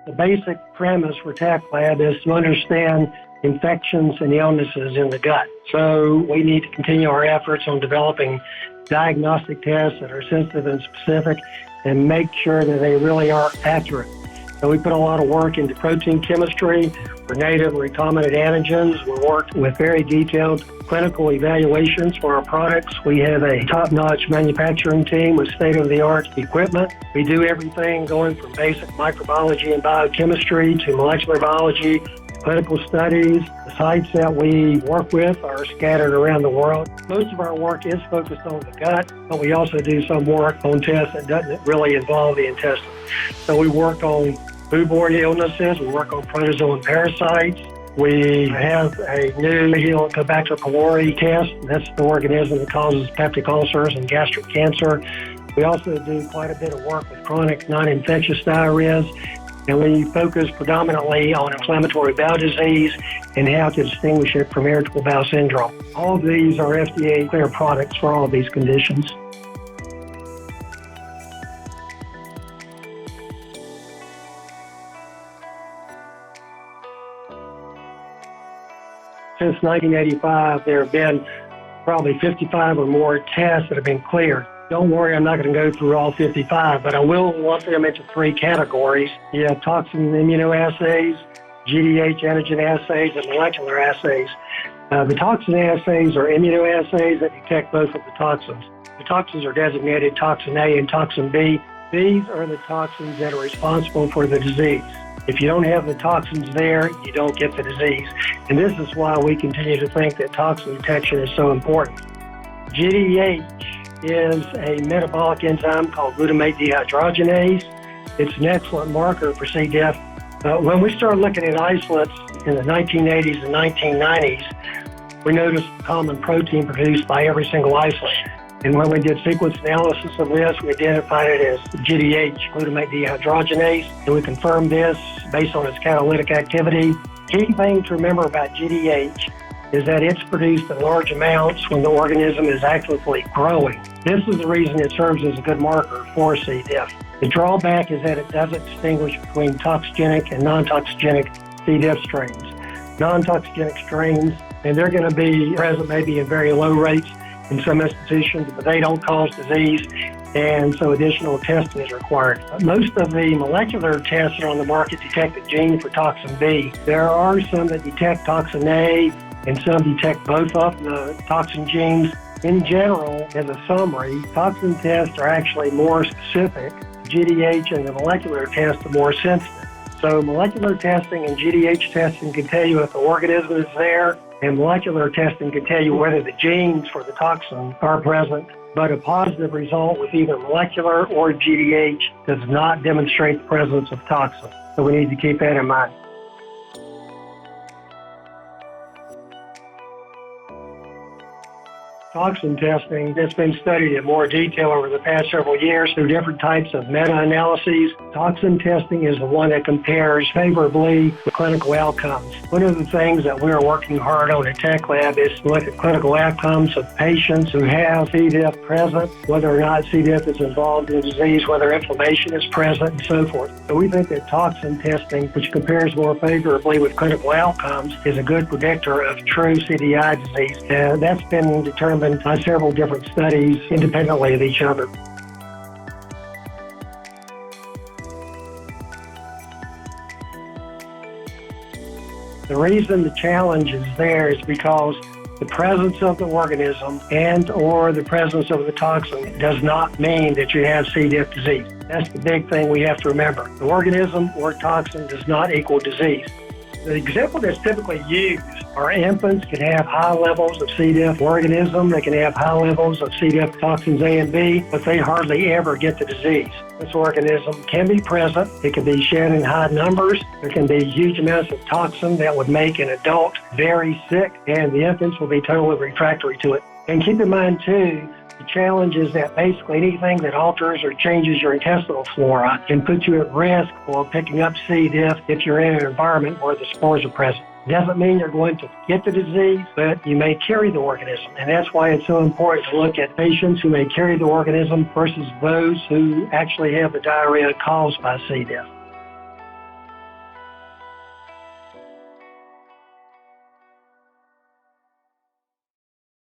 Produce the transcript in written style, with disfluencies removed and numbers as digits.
The basic premise for TECHLAB is to understand infections and illnesses in the gut. So we need to continue our efforts on developing diagnostic tests that are sensitive and specific and make sure that they really are accurate. So we put a lot of work into protein chemistry for native and recombinant antigens. We work with very detailed clinical evaluations for our products. We have a top-notch manufacturing team with state-of-the-art equipment. We do everything going from basic microbiology and biochemistry to molecular biology, clinical studies. The sites that we work with are scattered around the world. Most of our work is focused on the gut, but we also do some work on tests that doesn't really involve the intestine. So we work on foodborne illnesses, we work on protozoan parasites. We have a new Helicobacter pylori test. That's the organism that causes peptic ulcers and gastric cancer. We also do quite a bit of work with chronic non-infectious diarrheas. And we focus predominantly on inflammatory bowel disease and how to distinguish it from irritable bowel syndrome. All of these are FDA-cleared products for all of these conditions. Since 1985, there have been probably 55 or more tests that have been cleared. Don't worry, I'm not going to go through all 55, but I will lump them into three categories. You have toxin immunoassays, GDH antigen assays, and molecular assays. The toxin assays are immunoassays that detect both of the toxins. The toxins are designated toxin A and toxin B. These are the toxins that are responsible for the disease. If you don't have the toxins there, you don't get the disease. And this is why we continue to think that toxin detection is so important. GDH is a metabolic enzyme called glutamate dehydrogenase. It's an excellent marker for C. diff. When we started looking at isolates in the 1980s and 1990s, we noticed a common protein produced by every single isolate. And when we did sequence analysis of this, we identified it as GDH, glutamate dehydrogenase, and we confirmed this based on its catalytic activity. Key thing to remember about GDH is that it's produced in large amounts when the organism is actively growing. This is the reason it serves as a good marker for C. diff. The drawback is that it doesn't distinguish between toxigenic and non-toxigenic C. diff strains. Non-toxigenic strains, and they're going to be present maybe in very low rates in some institutions, but they don't cause disease, and so additional testing is required. Most of the molecular tests that are on the market detect the gene for toxin B. There are some that detect toxin A, and some detect both of the toxin genes. In general, as a summary, toxin tests are actually more specific. GDH and the molecular tests are more sensitive. So molecular testing and GDH testing can tell you if the organism is there, and molecular testing can tell you whether the genes for the toxin are present. But a positive result with either molecular or GDH does not demonstrate the presence of toxin. So we need to keep that in mind. Toxin testing has been studied in more detail over the past several years through different types of meta-analyses. Toxin testing is the one that compares favorably to clinical outcomes. One of the things that we're working hard on at TECHLAB is to look at clinical outcomes of patients who have C. diff present, whether or not C. diff is involved in the disease, whether inflammation is present, and so forth. So we think that toxin testing, which compares more favorably with clinical outcomes, is a good predictor of true CDI disease. That's been determined by several different studies independently of each other. The reason the challenge is there is because the presence of the organism and or the presence of the toxin does not mean that you have C. diff disease. That's the big thing we have to remember. The organism or toxin does not equal disease. The example that's typically used are infants can have high levels of C. diff organism. They can have high levels of C. diff toxins A and B, but they hardly ever get the disease. This organism can be present. It can be shed in high numbers. There can be huge amounts of toxin that would make an adult very sick, and the infants will be totally refractory to it. And keep in mind, too, the challenge is that basically anything that alters or changes your intestinal flora can put you at risk for picking up C. diff if you're in an environment where the spores are present. It doesn't mean you're going to get the disease, but you may carry the organism. And that's why it's so important to look at patients who may carry the organism versus those who actually have the diarrhea caused by C. diff.